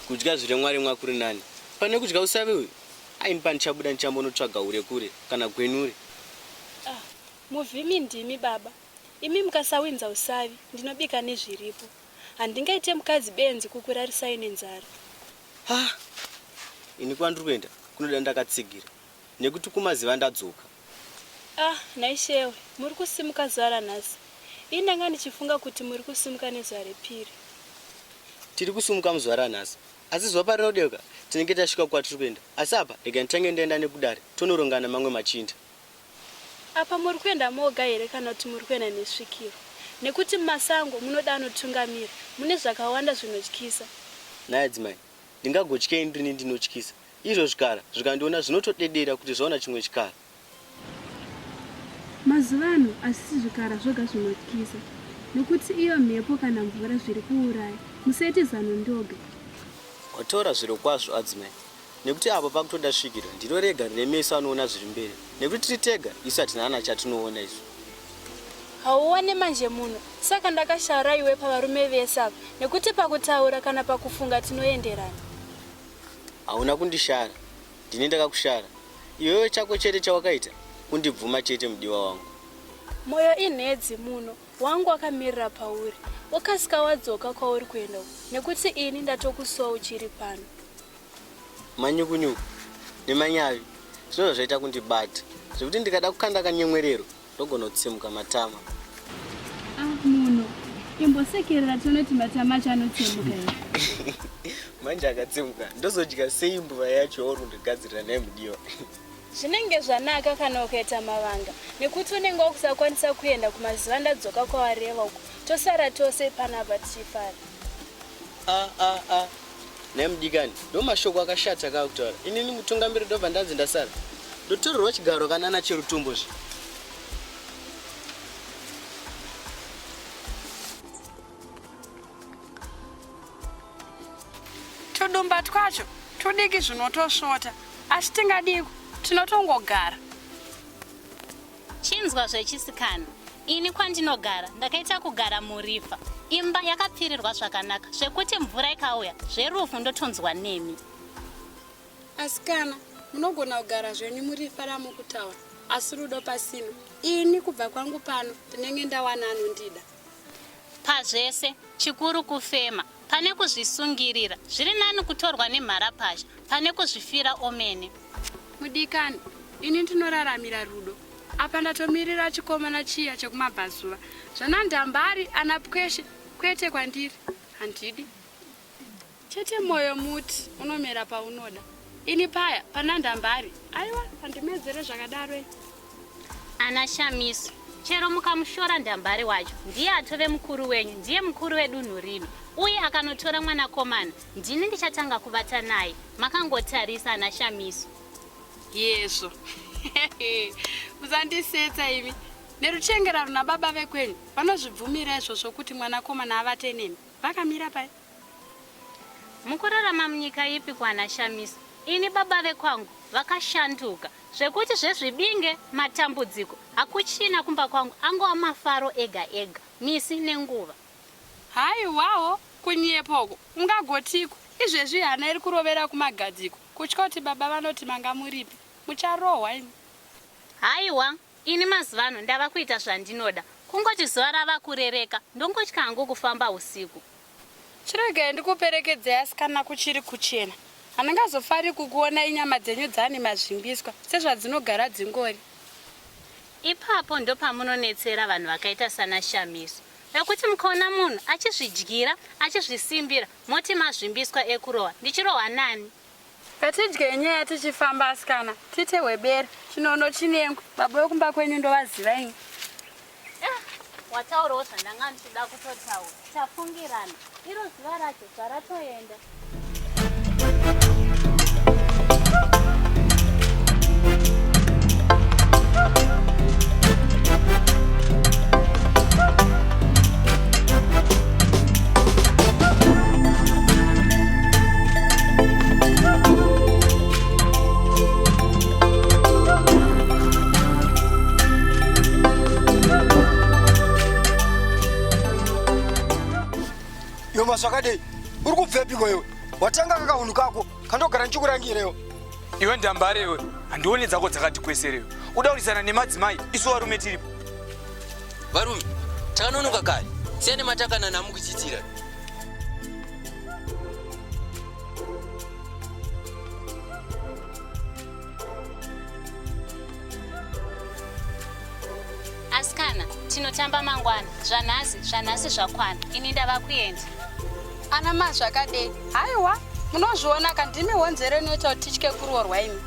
Kudya zviri Mwari mwakuri nani. Pane kudya usavi uyu. Aini panichabuda nichambonotsvaga ure kure kana gwenure. Muvhimi ndimi baba. Imi mukasawinza usavi ndinobika nezviripo. Handingaite mukadzi benzi kukurarisai nenzara. Ini kwandiri kuenda kunoda ndakatsigira. Nekuti kumaziva ndadzoka. Naishewe, muri kusimuka zuva ranhasi. Ini ndanga ndichifunga kuti muri kusimuka nezuva repiri. Tiri kusimuka muzuva ranhasi. Asi zuva parinodeuka tinenge tasvika kwatiri kuenda. Asi apa rega nditange ndaenda nekudare tonorongana mamwe machinda. Apa muri kuenda moga here kana kuti muri kuenda nesvikiro? Nekuti mumasango munoda anotungamira. Mune zvakawanda zvinotyisa. Nayadzimai, ndingagotyei ndini ndinotyisa. Izvo zvikara zvikandiona zvinotodedera kuti zvaona chimwe chikara. Mazuvano asisi zvikara zvoga zvinotyisa. Nekuti iyo mhepo kana mvura zviri kuuraya. Museti zano ndoga. Wataura zviro kwazvo adzimai. Nekuti apo pakutoda svikiro ndiro rega rine meso anoona zviri mberi. Nekuti tiri tega isu hatina chatinoona izvo. Hauone manje muno. Saka ndakashara iwe pavarume vese apa. Nekuti pakutaura kana pakufunga tinoenderana. Hauna kundishara. Ndine ndakakushara. Iwewe chako chete chawakaita kundibvuma chete mudiwa wangu. Moyo inhedzi muno. Wangu akamirira pauri. Wakasika wadzoka kwauri kuenda uko. Nekuti ini ndatokusowa uchiri pano. Manyukunyuku nemanyavi zvino zvaita kundibata. Zvekuti ndikada kukanda kanyemwerero ndogona kutsemuka matama. Muno. Imbosekerera tonoti matama chanotsemuka here. Manje akatsemuka ndozodya sei mbuva yacho yaurikugadzirira naye mudiwa. Zvinenge zvanaka kana ukaita mavanga. Nekuti unenge wakusakwanisa kuenda kumazuva ndadzoka kwawareva uko. Tosara tose panapa tichifara. Nemudikani ndo mashoko akashata kakutaura. Inini mutungamiri ndobva ndanzi ndasara. Ndotorerwa chigaro kanana cherutumbo zve. Tudumba twacho tudiki zvinotosvota. Asi tingadiko tinotongogara. Chinzwa zvechisikana. Ini kwandinogara ndakaita kugara murifa. Imba yakapfirirwa zvakanaka zvekuti mvura ikauya zverufu ndotonzwa nemi. Asikana, munogona kugara zvenyu murifa ramukutaura. Asi rudo pasino. Ini kubva kwangu pano ndinenge ndawana anondida. Pazvese chikuru kufema. Pane kuzvisungirira. Zviri nani kutorwa nemharapasha. Pane kuzvifira omene. Mudikani, ini ndinoraramira rudo. Apa ndatomirira chikomana chiya chekumabhazuva. Zvana ndambari ana pweshe kwete kwandiri. Handidi. Chete moyo muti unomera paunoda. Ini paya pana ndambari. Aiwa, handimedzere zvakadaro. Ana Shamiso, chero mukamushora ndambari wacho. Ndiye atove mukuru wenyu, ndiye mukuru wedunhu rino. Uye akanotora mwanakomana, ndini ndichatanga kuvata naye. Makangotarisa ana Shamiso. Yeso. Muzandisetsa imi. Neruchengerano nababa vekwenyu vanozvibvumira izvozvo kuti mwanakomana avate nemi. Vakamira pai. Mukurarama munyika ipi kwana Shamiso? Ini baba vekwangu vakashanduka. Zvekuti zvezvibinge matambudziko. Hakuchina kumba kwangu angova mafaro ega ega. Misi nenguva. Hai wawo kunyepoko. Ungagotiko. Izvezvi hana iri kurovera kumagadziko. Kutya kuti baba vanoti manga muripi. Mucharohwa ini. Haiwa, ini mazuvano ndava kuita zvandinoda. Kungoti zuva rava kurereka, ndongotya hangu kufamba usiku. Chirege ndikuperekedzei asikana kuchiri kuchena. Handingazofari kukuona inyama dzenyu dzane mazvimbiswa sezvadzinogara dzingori. Ipapo ndo pamunonetsera vanhu vakaita sana Shamiso. Nekuti mukaona munhu achizvidyira, achizvisimbira, moti mazvimbiswa ekurohwa. Ndichirohwa nani? Katidye nyaya tichifamba asikana, tite webere, chinono chinengwe, baba wekumba kwenyu ndovaziva ini. Wataurawo zvandanga ndichida kutotaura. Tafungirana. Iro zuva racho zvaratoenda. Iwa zvakadei. Uri kubvepiko iwe? Watanga kakahunu kako kandogara nchikurangirewo. Iwe ndambare iwe, handioni dzako dzakati kweserewe. Udaurisana nemadzimai, isu varume tiripo. Varume, takanonoka kare. Siyane matakana namukuchitira. Asikana, tinotamba mangwana. Zvanhasi zvakwana. Ini ndava kuenda. Ana mazvakadei. Haiwa, munozviona kandimi honzero inoita kuti titye kuroorwa imi.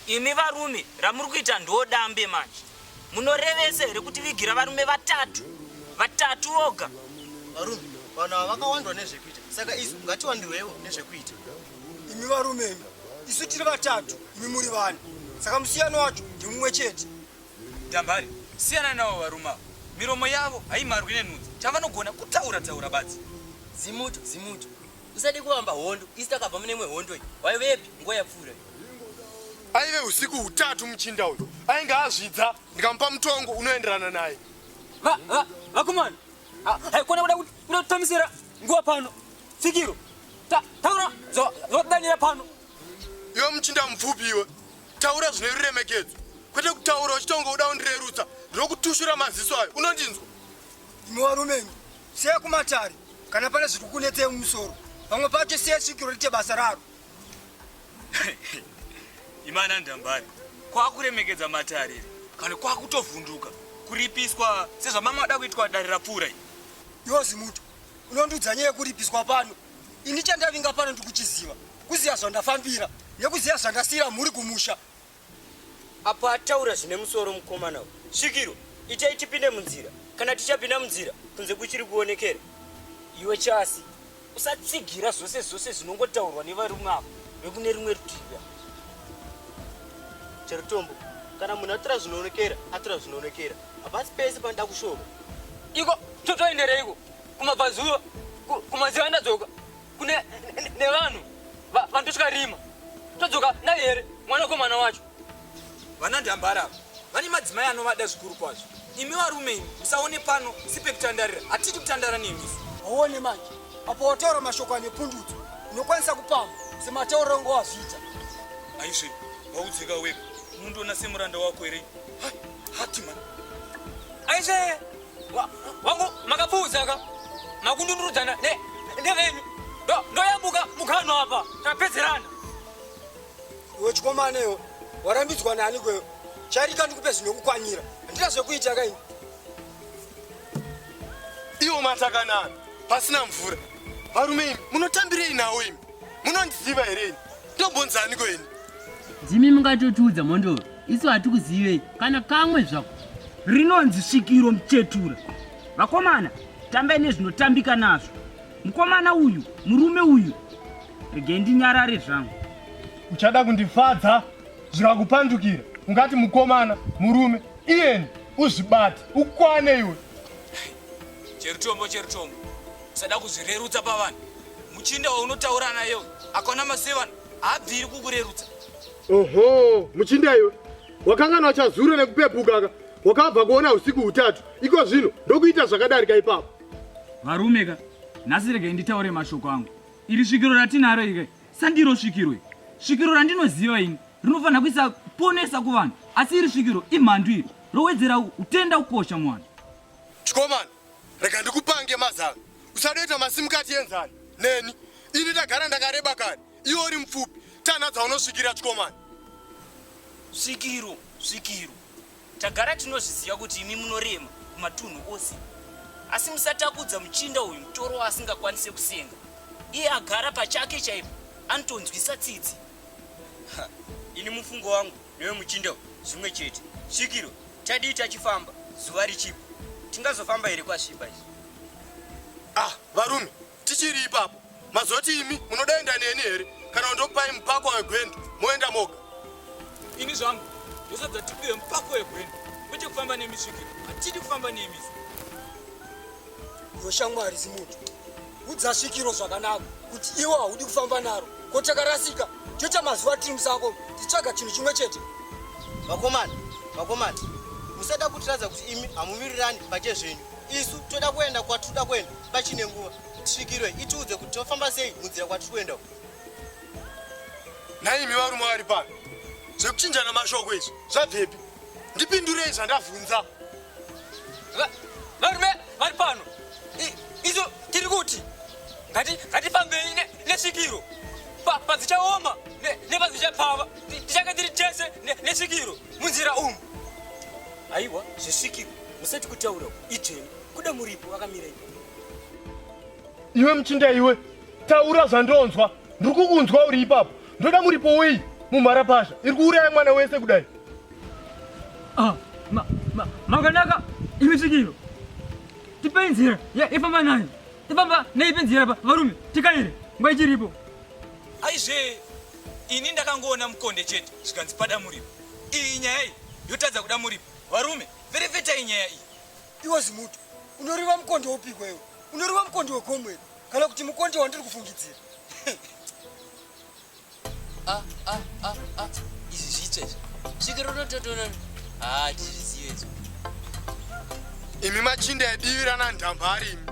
Imi varume, ramuri kuita ndodambe manje. Munorevese here kuti vigira varume vatatu oga. Varume, vanhu ava vakawandwa nezvekuita. Saka isu ngatiwandirwewo nezvekuita. Imi varume imi, isu tiri vatatu, imi muri vana. Saka musiyano wacho ndimumwe chete. Ndambare, siyana navo varume avo. Miromo yavo haimarwi nenhunzi. Chavanogona kutaura badzi. Zimuto. Usade kuvamba hondo, isi takabva mune imwe hondo iyi. Waivepi nguva yapfuura. Aive usiku hutatu muchinda uyu. Ainge azvidza ndikamupa mutongo unoenderana naye. Vakomana, haikona kuda kutamisira nguva pano. Fikiro, taura zodanira pano. Iwe muchinda mupfupi iwe, taura zvine ruremekedzo. Kwete kutaura uchitongo uda kundirerutsa, ndinokutushura maziso ayo. Unondinzwa? Imi varume imi, siya kumatari kana pane zviri kunetsei mumusoro. Pamwe pacho siya Sikiro rite basa raro. Imana ndambare, kwakuremekedza matarire, kana kwakutovhunduka, kuripiswa sezvamama ada kuitwa dare rapfuura iyi. Iwo Zimuto, unondudza nyaya yekuripiswa pano. Ini chandavinga pano ndikuchiziva, kuziya zvandafambira nekuziya zvandasiyira mhuri kumusha. Apa ataura zvine musoro mukomana uyu. Sikiro, itai tipinde munzira. Kana tichapinda munzira, kunze kuchiri kuonekera. Iwe chasi, usatsigira zvose zvinongotaurwa nevarume avo vekune rimwe rutivi. Cherutombo, kana munhu atora zvinoonekera, atora zvinoonekera. Hapasi pese panoda kushova. Iko, toendereiko kumabvazuva, kumaziva ndadzoka, kune nevanhu vandosvika rima. Todzoka nahere mwanakomana wacho. Vana ndambare ava, vane madzimai anovada zvikuru kwazvo. Imi varume imi, musaone pano sipe kutandarira, hatiti kutandara nemisi. Waone manje, apo wataura mashoko anepundutso, unokwanisa kupamba sematauriro ngo wazviita. Aisve, waudzika wega, unondoona semuranda wako here. Hati man. Aisve, wangu makapfuudzaka, makundundurudzana nevenyu. Ndoyambuka mukano apa, tapedzerana. Iwe chikomane iwe, warambidzwa nani kwewe? Charika ndikupe zvinokukwanira. Handina zvekuita kaini. Iwo matakanana, pasina mvura. Varume imi, munotambirei nawo imi? Munondiziva here ini? Ndombonzani kweni? Dzimi mungatotiudza mondoro, isu hatikuzivei kana kamwe zvako. Rinonzi Sikiro muchetura. Vakomana, tambai nezvinotambika nazvo. Mukomana uyu, murume uyu, regei ndinyarare zvangu. Uchada kundifadza, zvikakupandukira. Ungati mukomana, murume, iyeni, uzvibate, ukwane iwe. Cherutombo, usada kuzvirerutsa pavanhu. Muchinda waunotaura naye akaona masevana, haabviri kukurerutsa. Oho, muchinda iwe. Wakangana wachazura nekupepuka, wakabva kuona usiku hutatu. Iko zvino, ndokuita zvakadarika ipapo. Varumeka, nhasi regei nditaure mashoko angu. Iri svikiro ratinaro ike, sandiro svikiro iyi. Svikiro randinoziva ini, rinofanira kuisa ponesa kuvanhu. Asi iri svikiro imhandu iri, rowedzera utenda ukosha muvanhu. Chikomana, rega ndikupange mazano. Usadoita masimukati enzani. Neni, ini ndagara ndakareba kare. Iwe uri mupfupi, tana dzaunosvikira chikomana. Sikiro. Tagara tinozviziva kuti imi munorema kumatunhu ose. Asi musatakudza muchinda uyu mutoro asingakwanise kusenga. Iye agara pachake chaipo, anotonzwisa tsitsi. Ini mufungo wangu, newe muchinda zvimwe chete. Sikiro, tadii tachifamba, zuva richipo. Tingazofamba here kwasviba izvi? Varume, tichiri ipapo. Mazoti imi, munodaenda neni here? Kana ndokupai mupako wegwendo, moenda moga. Ini zvangu, ndosadza tipiwe mupako wegwendo. Kwete kufamba nemisvikiro, hatidi kufamba nemisi. Iwe shamwari Zimuto, udza Sikiro zvakanaka kuti iwe haudi kufamba naro kotakarasika toita mazuva tiri musango tichitsvaga chinhu chimwe chete. Vakomana, musada kutiradza kuti imi hamuvirirani pachezvenyu. Isu toda kuenda kwatinoda kuenda pachine nguva. Tisvikirwe itiudze kuti tofamba sei munzira kwatiri kuenda. Naimi varume vari pano, zvekuchinjana mashoko izvi zvabvepi? Ndipindurei zvandabvunza. Varume vari pano, izo tiri kuti ngatifambei nesvikiro padzichaoma nepadzichapfava, tichanga tiri tese nesvikiro munzira umu. Aiwa, zvisvikiro musati kutaura ijeni kuda muripo akamira ipo. Iwe muchinda iwe, taura zvandonzwa. Ndiri kukunzwa uri ipapo. Ndoda muripo wei muMharapasha iri kuuraya mwana wese kudai. Makanaka imi Svikiro. Tipei nzira ifamba nayo. Tifamba neipe nzira varume tikaire nguva ichiripo. Aizve ini ndakangoona mukonde chete zvikanzi pada muripo. Iyi nyaya iyi yotadza kuda muripo. Varume, verefeta inyaya iyi. Iwe Zimuto, unoriva mukonde wopikwa iwe? Unoriva mukonde wekomweri kana kuti mukonde wandiri kufungidzira? Izvi zvitsva izvi. Svikiro rototona. Tizvizive izvo. Imi machinda edivirana ndambari imi.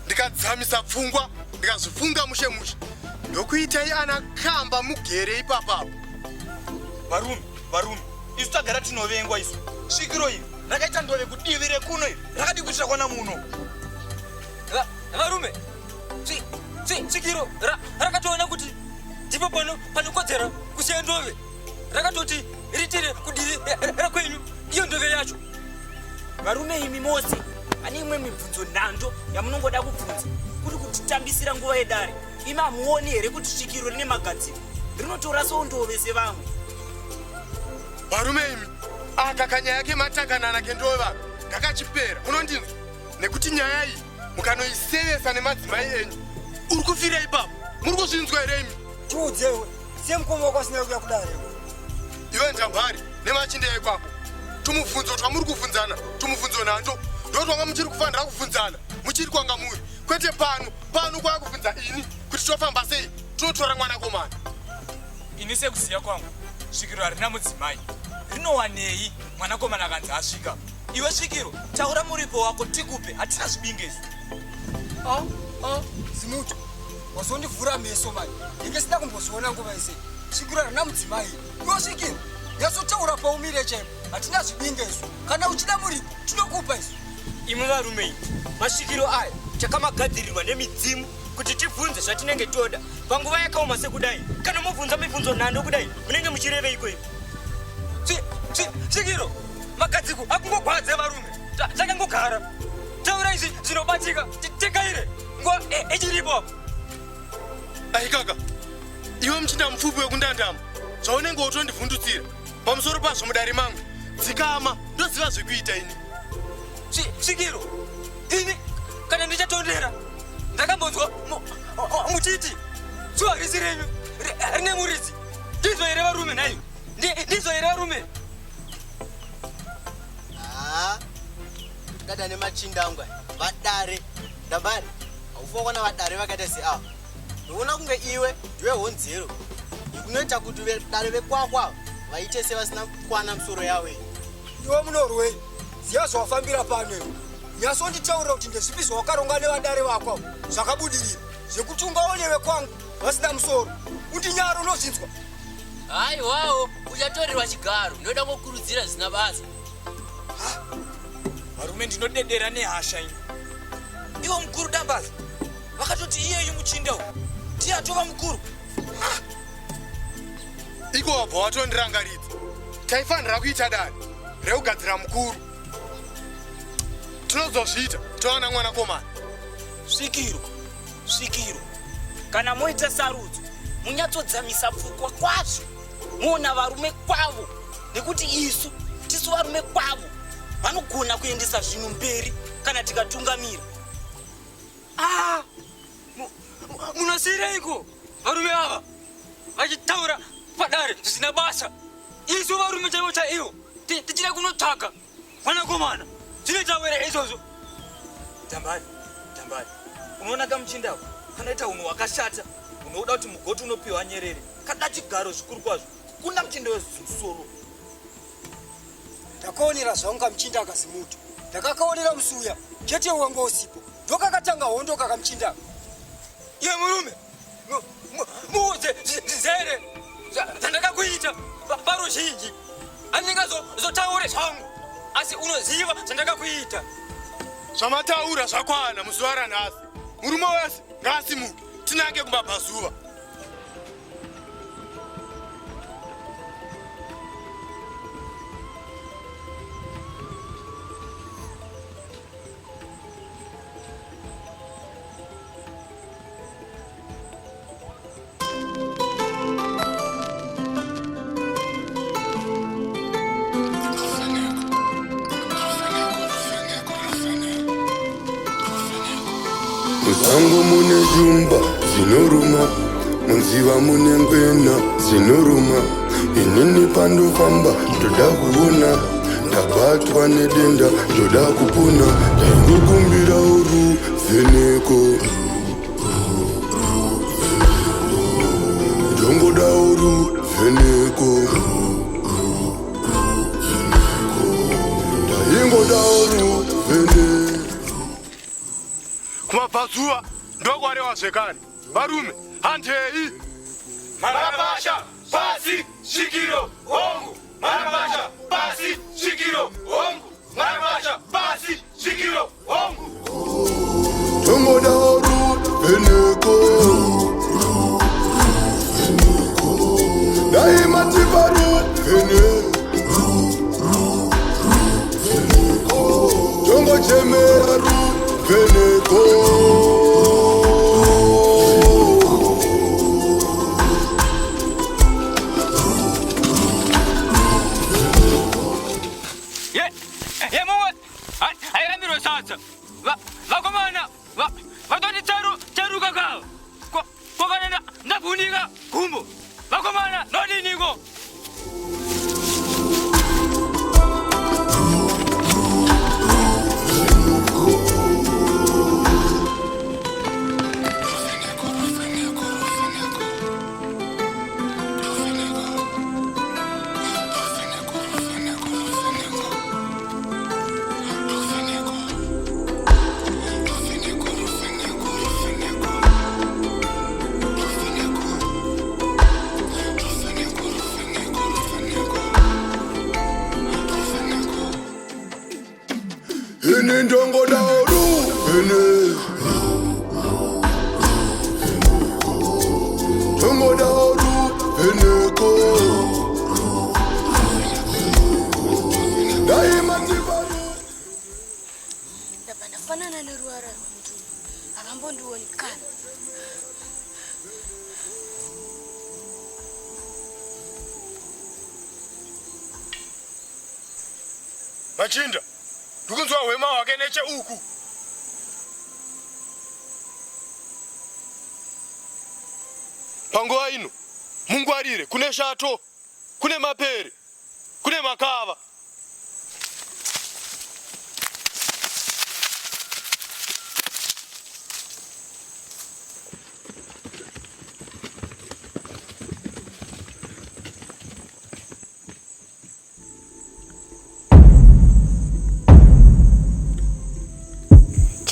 Ndikadzamisa pfungwa, ndikazvifunga mushe. Ndokuitai ana kamba mugere ipapapo. Varume, isu tagara tinovengwa isu. Svikiro iyi rakaita ndove kudivire kuno iri rakadi kuitira kwana muno. Varume, Svikiro rakatoona kuti ndipo panokodzera kusiya ndove. Rakatoti ritire kudiri rakwenyu iyo ndove yacho. Varume imi mose, ane imwe mibvunzo nhando yamunongoda kubvunza kuri kutitambisira nguva yedare. Imi hamuoni here kuti Svikiro rine magadziko rinotora sondove sevamwe? Varume imi, aka nyaya yake matakanana kendova ndakachipera. Munondinzwa? Nekuti nyaya iyi mukanoisevesa nemadzimai enyu. Uri kufira ipapo. Muri kuzvinzwa here imi? Tiudzewe, semukoma wakasina kuya kudare. Iwe ndambari nemachinda ipapo. Tumubvunzo twamuri kubvunzana, tumubvunzo nhando. Ndotwanga muchiri kufanira kubvunzana, muchiri kwanga muri. Kwete pano kwaya kubvunza ini kuti tofamba sei totora mwanakomana. Ini sekuziya kwangu, Svikiro harina mudzimai. Rinowanei mwanakomana akanzi asvika? Iwe Svikiro, taura muripo wako tikupe, hatina zvibingezo. Zimuto, wazondivhura meso mani. Ndinge sina kumbozviona nguva ise. Svikiro harina mudzimai. Iwe Svikiro, yazotaura paumire chaipo. Hatina zvibingezo. Kana uchida muripo, tinokupa isu. Imi varume iyi, masvikiro aya chakamagadzirirwa nemidzimu kuti tibvunze zvatinenge toda panguva yakaoma sekudai. Kana mubvunza mibvunzo nhando kudai, munenge muchireveiko ipo? Svikiro, magadziko akungogwadza varume. Takangogara. Taura izvi zvinobatika, tikaire nguva ichiripo. Aikaka, iwe muchinda mupfupi wekundandama, zvaunenge utondivhundutsira pamusoro pazvo mudare mangu. Dzikama, ndoziva zvekuita ini. Svikiro, ini kana ndichatondera ndakambonzwa muchiti zuva risi renyu rine muridzi. Ndizvo here varume nayo? Ndizvo here varume? Dada nemachinda angwa vadare ndambari haufa kuona vadare vakaita seava. Ndoona kunge iwe ndiwe honzero ikunoita kuti dare vekwakwa vaite sevasina kukwana musoro yavo. Iwe munorwei, ziya zvawafambira pano iwe. Nyasonditaurira kuti ndezvipi zvawakaronga nevadare vako zvakabudirira zvekuti ungaonewe kwangu vasina musoro. Undinyaro unozvinzwa. Haiwawo, uchatorerwa chigaro. Ndoda kukurudzira zina basa. Varume, ndinodedera nehasha ini. Iwo mukuru dambaza, vakatoti iyeyu muchinda uyu ndiye atova mukuru. Iko wabva watondirangaridza. Taifanira kuita dare rekugadzira mukuru. Tinozozviita towana mwanakomana. Svikiro, kana moita sarudzo munyatsodzamisa pfungwa kwazvo muona varume kwavo, nekuti isu tisu varume kwavo vanogona kuendesa zvinhu mberi kana tikatungamira. Munosireiko varume ava vachitaura padare zvisina basa? Isu varume chaivo chaivo tichida kunotsvaka mwanakomana. Zvinotaura izvozvo. Tambari, unoona kamuchindako kanoita unhu hwakashata, unoda kuti mugoti unopiwa nyerere kada chigaro zvikuru kwazvo kuna muchinda wezimusoro. ndakaonera zvaunga muchinda akazimuto ndakakaonera musuya chete wanga usipo ndokakatanga hondo kakamuchinda. Iye murume muudze zere zvandakakuita paruzhinji handingazotaure zvangu asi unoziva zvandakakuita. Zvamataura zvakwana muzuva ranhasi. Murume wese ngaasimuke tinange kumabvazuva. Musango mune jumba zinoruma, munziva mune ngwena zinoruma. Inini pandofamba ndoda kuona, ndabatwa nedenda ndoda kupona. Ndaingokumbira Ruvheneko, ndongoda Ruvheneko, ndaingoda Ruvheneko. Kumabvazuva ndokwareva zvekare. Varume handei. Mharapasha pasi svikiro hongu. Mharapasha pasi svikiro hongu. Mharapasha pasi svikiro hongu. Ndongoda Ruvheneko, ndaimatipa Ruvheneko, ndongochemera Ruvheneko. Ye mumwe airamiro sadza vakomana vatoti charu kakava kwakana ndabhunika gumbo vakomana nodiniko. Ini ndongoda Ruvheneko, ndongoda Ruvheneko, ndaimatipa. ndabva ndafanana neruvara rwemutu havambondionekana. Machinda, ndikunzwa hwema hwake necheuku. Panguva ino mungwarire, kune shato, kune mapere, kune makava.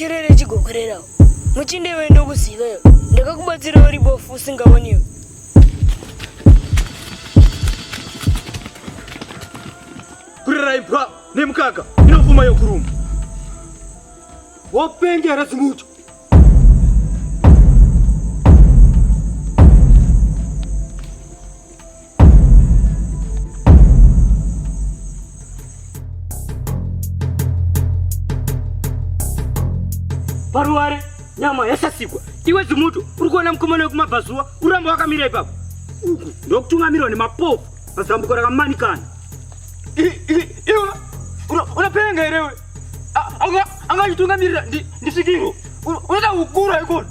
chirere chigokorerawo muchinde wendo kuzivayo ndakakubatsirawo ribofu usingaoniwe. Kurirai pwa nemukaka inofuma yokuruma. Wopengera zimuto. Paruware nyama yasasikwa. Iwe zimuto uri kuona mukomana wekumabvazuva uramba wakamira ipapo. Uku ndokutungamirwa nemapofu mazambuko rakamanikana. Unapenga irewe angachitungamirira ndisvikiro unoda kukura ikona.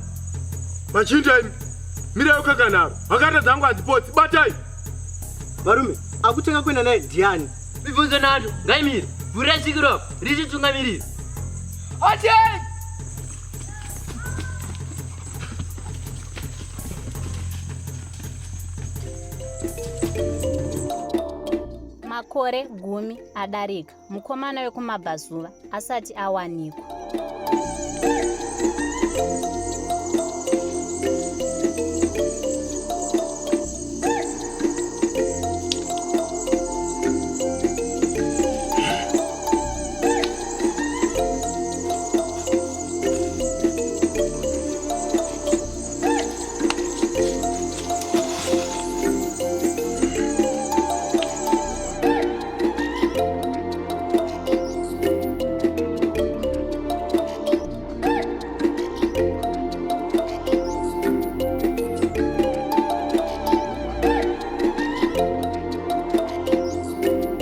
Machinda imi mirayo kakanaro hakata dzangu hadzipotsi batai. Varume akutenga kuenda naye ndiani? Mibvunzo nato ngaimire vhura svikiro richitungamirira. makore 10 adarika mukomana wekumabvazuva asati awanikwa.